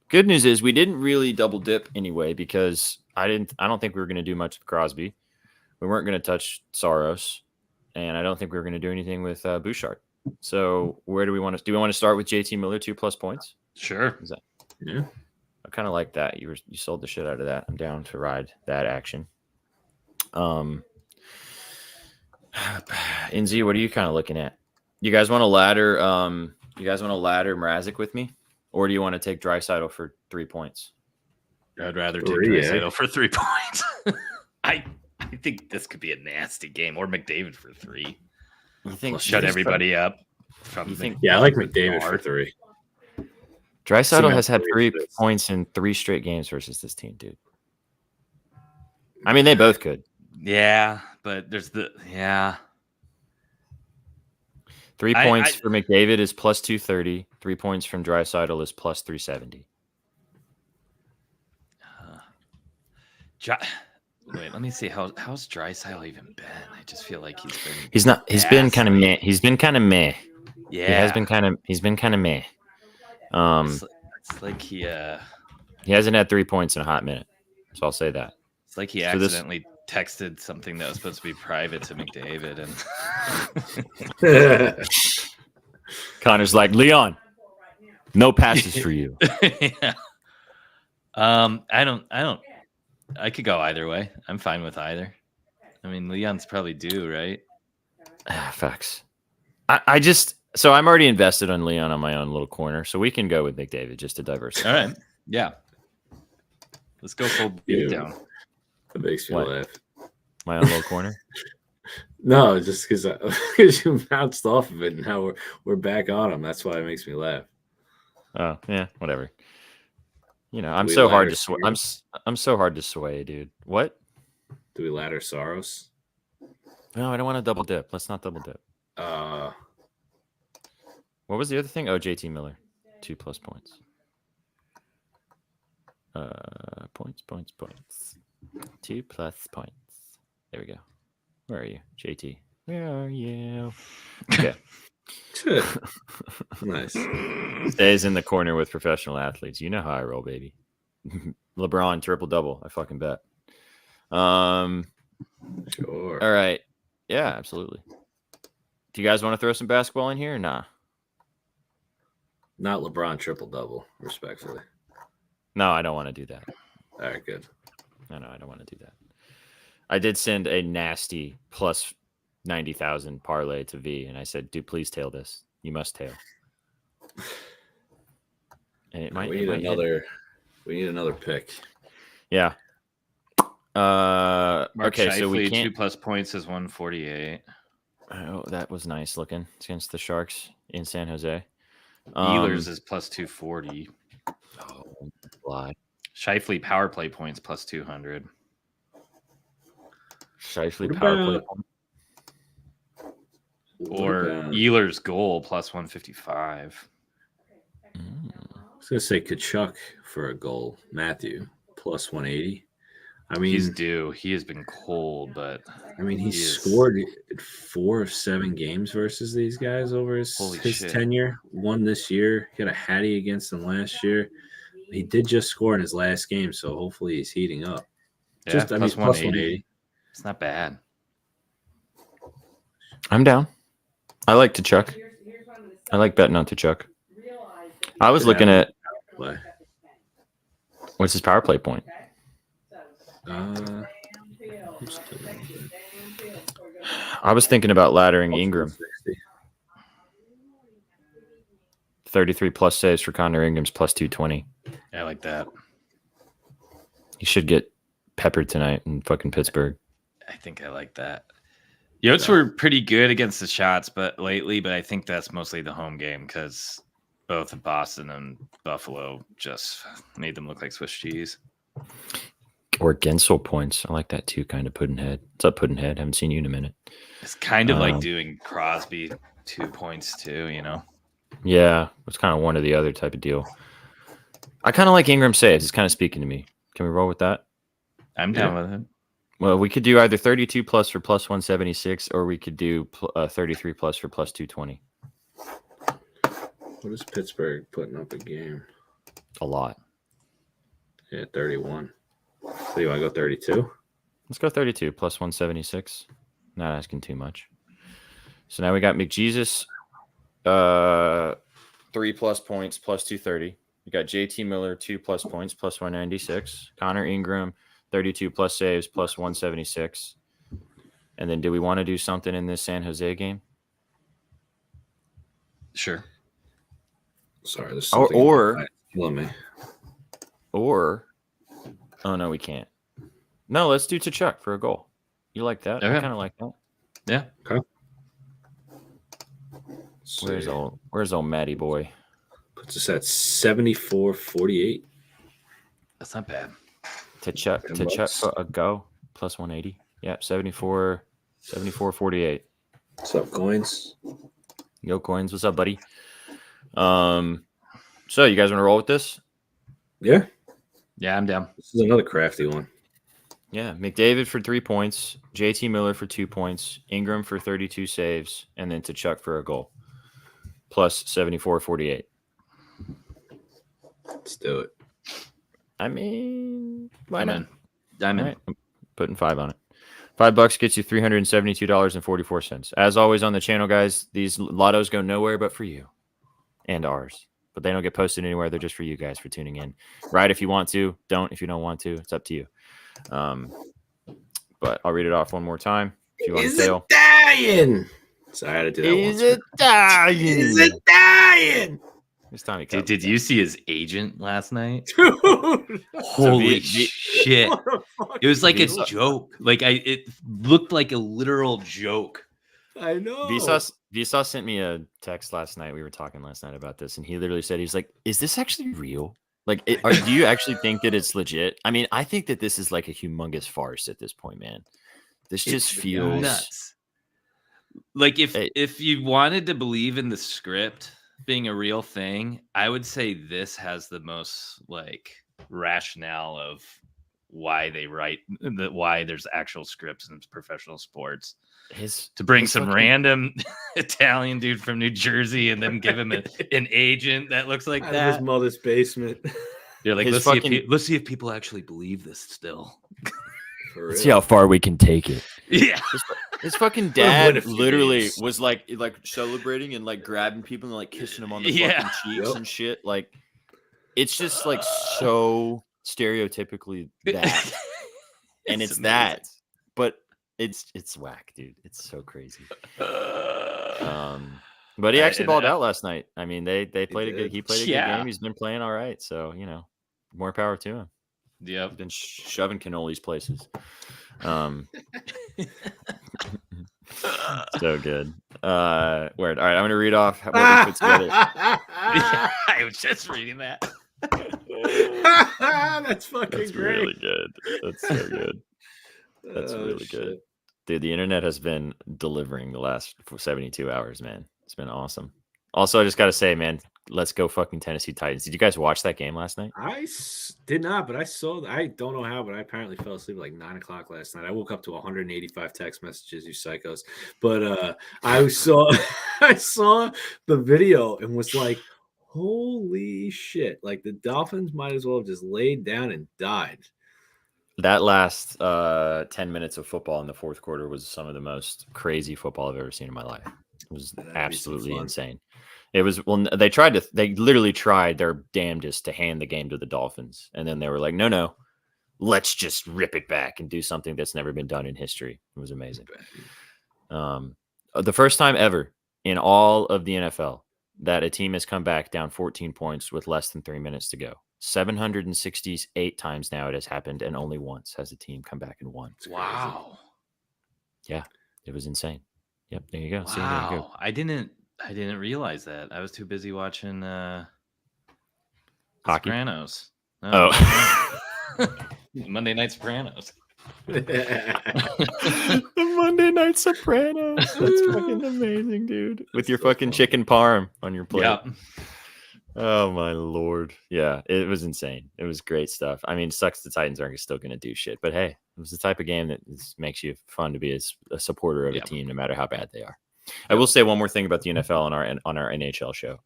Good news is we didn't really double dip anyway because I don't think we were going to do much with Crosby. We weren't going to touch Saros, and I don't think we were going to do anything with Bouchard. So where do we want to? Do we want to start with JT Miller 2+ points? Sure. Is that? Yeah. I kind of like that. You sold the shit out of that. I'm down to ride that action. NZ, what are you kind of looking at? You guys want to ladder? You guys want to ladder Mrazek with me, or do you want to take Draisaitl for 3 points? I'd rather take Three, Draisaitl for 3 points. I think this could be a nasty game, or McDavid for 3. You think Shut everybody up. From You think- Yeah, I like McDavid for guard. 3. Draisaitl See, has had I'm 3 curious. points in 3 straight games versus this team, dude. I mean, they both could. Yeah, but there's 3 I- points I- for McDavid is plus 230. 3 points from Draisaitl is plus 370. Wait, let me see. How's Draisaitl even been? I just feel like he's been. He's not. He's been kind of Ass. meh. He's been kind of meh. Yeah, He has been kind of. He's been kind of meh. It's like he hasn't had 3 points in a hot minute, so I'll say that. It's like he So this- accidentally texted something that was supposed to be private to McDavid, and Connor's like, Leon, no passes for you. yeah. I could go either way. I'm fine with either. I mean, Leon's probably due, right? Facts. I just so I'm already invested on Leon on my own little corner, so we can go with McDavid just to diversify. All right. Yeah. Let's go full beat down. That makes me What? laugh. My own little corner. No, just because you bounced off of it, and now we're back on him. That's why it makes me laugh. Oh yeah, whatever. You know, I'm We so hard ladder to sway. Soros? I'm so hard to sway, dude. What? Do we ladder Soros? No, I don't want to double dip. Let's not double dip. What was the other thing? Oh, JT Miller, 2+ points. Points. 2+ points. There we go. Where are you, JT? Where are you? Okay. Nice. Stays in the corner with professional athletes. You know how I roll, baby. LeBron triple double. I fucking bet. Sure. All right. Yeah, absolutely. Do you guys want to throw some basketball in here or nah? Not LeBron triple double, respectfully. No, I don't want to do that. All right, good. No, I don't want to do that. I did send a nasty plus 90,000 parlay to V, and I said, "Dude, please tail this. You must tail." And it might. We it need might hit. another. We need another pick. Yeah. Mark Okay, so we Scheifele, can't. 2+ points is 148. Oh, that was nice looking. It's against the Sharks in San Jose. Ehlers is plus 240. Oh, lie. Scheifele power play points plus 200. Scheifele What power play. about- point. Or about- Ehlers goal plus 155. Mm. I was gonna say Kachuk for a goal. Matthew plus 180. I mean, He's due. He has been cold, but he he is- scored 4 of 7 games versus these guys over his Holy his shit. tenure. One this year. He had a hattie against them last year. He did just score in his last game, so hopefully he's heating up. yeah, Just plus plus 180. 180. It's not bad. I'm down. I like to Chuck. I like betting on to Chuck. I was looking at Play. what's his power play point. I was thinking about laddering Ingram. 60. 33 plus saves for Connor Ingram's plus 220. I like that. He should get peppered tonight in fucking Pittsburgh. I think I like that. Yotes were pretty good against the shots, but I think that's mostly the home game because both Boston and Buffalo just made them look like Swiss cheese. Or Gensel points. I like that too, kind of Puddinhead. What's up, Puddinhead? Haven't seen you in a minute. It's kind of like doing Crosby 2 points too, you know? Yeah, it's kind of one or the other type of deal. I kind of like Ingram saves. It's kind of speaking to me. Can we roll with that? I'm down with it. Well, we could do either 32 plus for plus 176, or we could do 33 plus for plus 220. What is Pittsburgh putting up a game? A lot. Yeah, 31. So you want to go 32? Let's go 32 plus 176. Not asking too much. So now we got McJesus, 3+ points, plus 230. We got JT Miller, 2+ points, plus 196. Connor Ingram, 32 plus saves plus 176. And then do we want to do something in this San Jose game? Sure. Sorry, there's something killing me. Or, oh no, we can't. No, let's do Tkachuk for a goal. You like that? Okay. I kind of like that. Yeah. Okay. Where's old Matty boy? Puts us at 74-48. That's not bad. Tkachuk for a go plus 180. Yeah, 74-48. What's up, Coins? Yo, Coins, what's up, buddy? So you guys want to roll with this? Yeah. Yeah, I'm down. This is another crafty one. Yeah, McDavid for 3 points, JT Miller for 2 points, Ingram for 32 saves, and then Tkachuk for a goal. Plus 74-48. Let's do it. I mean, why not? I'm in. Right. I'm putting 5 on it. $5 gets you $372.44. As always on the channel, guys, these lottos go nowhere but for you and ours. But they don't get posted anywhere. They're just for you guys for tuning in. Right if you want to. Don't if you don't want to. It's up to you. But I'll read it off one more time. If you want to fail. Dying. Sorry, I had to do that Is it dying? Is it dying? It's time to Dude, did you see his agent last night? Dude. Holy shit. What a fuck- It was like a Visa- joke. Like it looked like a literal joke. I know. Vsauce sent me a text last night. We were talking last night about this, and he literally said, he's like, is this actually real? Like, do you actually think that it's legit? I mean, I think that this is like a humongous farce at this point, man. This just feels Nuts. Like if you wanted to believe in the script being a real thing, I would say this has the most like rationale of why they write why there's actual scripts in professional sports. To bring some random Italian dude from New Jersey and then give him an agent that looks like Out of that. his mother's basement. They're like, let's see if people actually believe this still. For Let's see how far we can take it. Yeah. His fucking dad literally was like celebrating and like grabbing people and like kissing them on the fucking cheeks and shit. Like, it's just like so stereotypically that, and it's that, but it's whack, dude. It's so crazy. But he actually balled out last night. I mean, they played a good. He played a good game. He's been playing all right. So more power to him. Yeah, been shoving cannolis places. So good. Word. All right, I'm gonna read off what we put together. I was just reading that. That's fucking That's great. really good. That's so good. That's really good. Dude, the internet has been delivering the last 72 hours, man. It's been awesome. Also, I just gotta say, man, let's go fucking Tennessee Titans. Did you guys watch that game last night? I did not, but I saw. I don't know how, but I apparently fell asleep at like 9 o'clock last night. I woke up to 185 text messages, you psychos. But I saw the video and was like, "Holy shit!" Like the Dolphins might as well have just laid down and died. That last 10 minutes of football in the fourth quarter was some of the most crazy football I've ever seen in my life. It was absolutely insane. It was, they literally tried their damnedest to hand the game to the Dolphins. And then they were like, no, let's just rip it back and do something that's never been done in history. It was amazing. The first time ever in all of the NFL that a team has come back down 14 points with less than 3 minutes to go. 768 times now it has happened, and only once has a team come back and won. Wow. Yeah, it was insane. Yep, there you go. Wow. See, there you go. I didn't realize that. I was too busy watching Hockey. Sopranos. Oh. Monday Night Sopranos. The Monday Night Sopranos. That's fucking amazing, dude. With your fucking chicken parm on your plate. Yep. Oh my lord. Yeah, it was insane. It was great stuff. I mean, sucks the Titans aren't still going to do shit, but hey, it was the type of game that makes you fun to be a supporter of a team, no matter how bad they are. I will say one more thing about the NFL on our NHL show.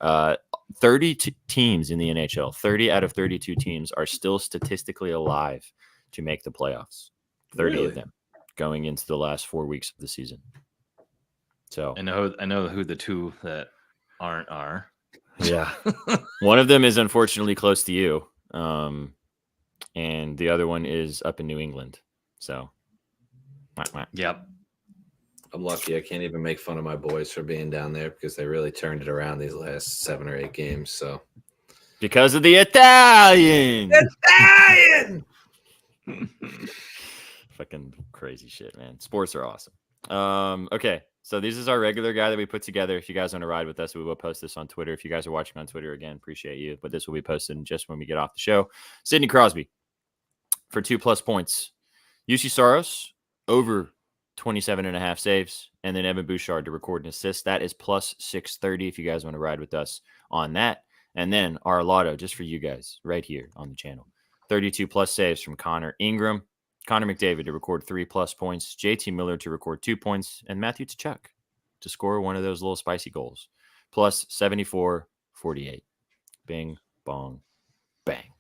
30 teams in the NHL, 30 out of 32 teams are still statistically alive to make the playoffs. 30 of them going into the last 4 weeks of the season. So I know who the two that aren't are. Yeah. One of them is unfortunately close to you. and the other one is up in New England. So, Yep. I'm lucky. I can't even make fun of my boys for being down there because they really turned it around these last 7 or 8 games. So because of the Italian. Fucking crazy shit, man. Sports are awesome. Okay, so this is our regular guy that we put together. If you guys want to ride with us, we will post this on Twitter. If you guys are watching on Twitter, again, appreciate you. But this will be posted just when we get off the show. Sidney Crosby for 2+ points. UC Saros over 27.5 saves. And then Evan Bouchard to record an assist. That is plus 630 if you guys want to ride with us on that. And then our lotto just for you guys right here on the channel. 32+ saves from Connor Ingram. Connor McDavid to record 3+ points, JT Miller to record 2 points, and Matthew Tkachuk to score one of those little spicy goals. Plus 74-48. Bing, bong, bang.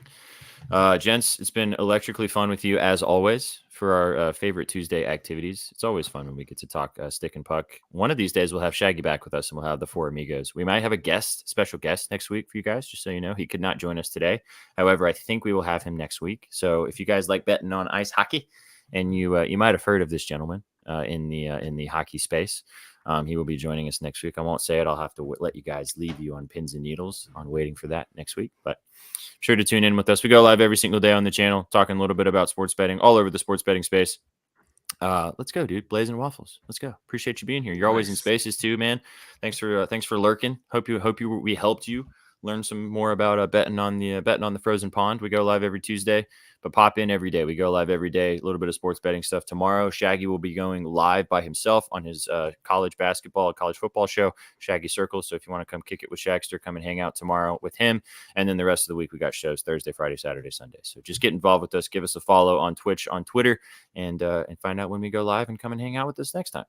Gents, it's been electrically fun with you as always for our favorite Tuesday activities. It's always fun when we get to talk stick and puck. One of these days we'll have Shaggy back with us and we'll have the 4 amigos. We might have a special guest next week for you guys, just so you know. He could not join us today. However, I think we will have him next week. So if you guys like betting on ice hockey, and you might have heard of this gentleman in the hockey space, he will be joining us next week. I won't say it. I'll have to let you guys leave you on pins and needles on waiting for that next week. But sure to tune in with us. We go live every single day on the channel, talking a little bit about sports betting all over the sports betting space. Let's go, dude. Blazing Waffles. Let's go. Appreciate you being here. You're always in spaces too, man. Thanks for lurking. Hope we helped you learn some more about betting on the frozen pond. We go live every Tuesday, but pop in every day. We go live every day. A little bit of sports betting stuff tomorrow. Shaggy will be going live by himself on his college football show, Shaggy Circles. So if you want to come kick it with Shagster, come and hang out tomorrow with him. And then the rest of the week we got shows Thursday, Friday, Saturday, Sunday. So just get involved with us. Give us a follow on Twitch, on Twitter, and find out when we go live and come and hang out with us next time.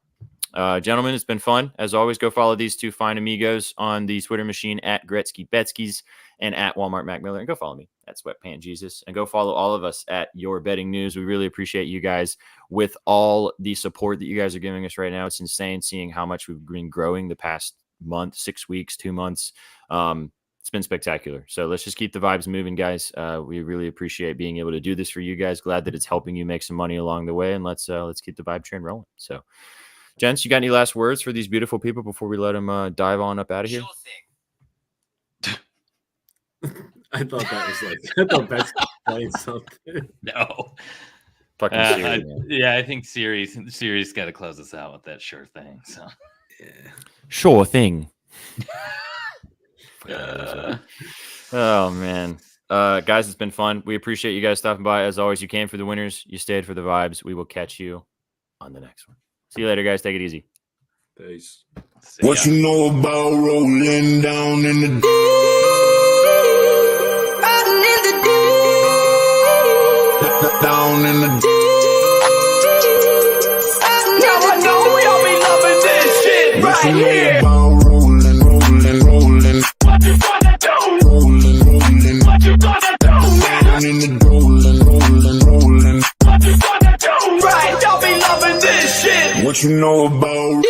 Gentlemen, it's been fun. As always, go follow these two fine amigos on the Twitter machine at Gretzky Betzky's and at Walmart Mac Miller. And go follow me at Sweatpant Jesus. And go follow all of us at Your Betting News. We really appreciate you guys with all the support that you guys are giving us right now. It's insane seeing how much we've been growing the past month, 6 weeks, 2 months. It's been spectacular. So let's just keep the vibes moving, guys. We really appreciate being able to do this for you guys. Glad that it's helping you make some money along the way. And let's keep the vibe train rolling. So, gents, you got any last words for these beautiful people before we let them dive on up out of here? Sure thing. I thought Betzky was playing something. No. Fucking Siri, man. Yeah, I think Siri's got to close us out with that sure thing. So, Yeah. Sure thing. Oh, man. Guys, it's been fun. We appreciate you guys stopping by. As always, you came for the winners. You stayed for the vibes. We will catch you on the next one. See you later, guys. Take it easy. Peace. What you know about rolling down in the deep? Riding in the deep. Down in the deep. Now I know y'all be loving this shit right here. About rolling. What you gonna do? Rolling. What you gonna do? Down in the rolling. What you gonna do? Right, y'all be loving this shit. What you know about